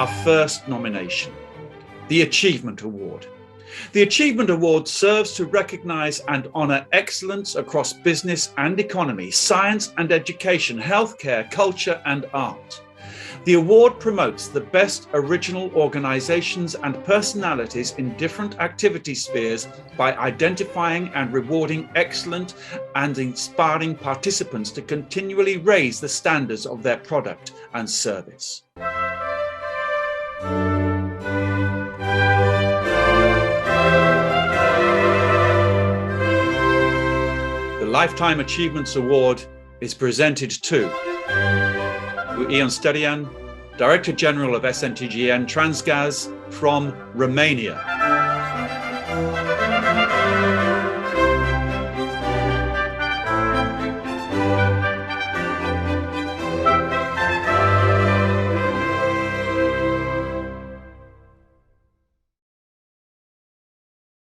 our first nomination, the Achievement Award. The Achievement Award serves to recognize and honor excellence across business and economy, science and education, healthcare, culture and art. The award promotes the best original organizations and personalities in different activity spheres by identifying and rewarding excellent and inspiring participants to continually raise the standards of their product and service. The Lifetime Achievements Award is presented to Sterian, Director General of SNTGN Transgaz from Romania.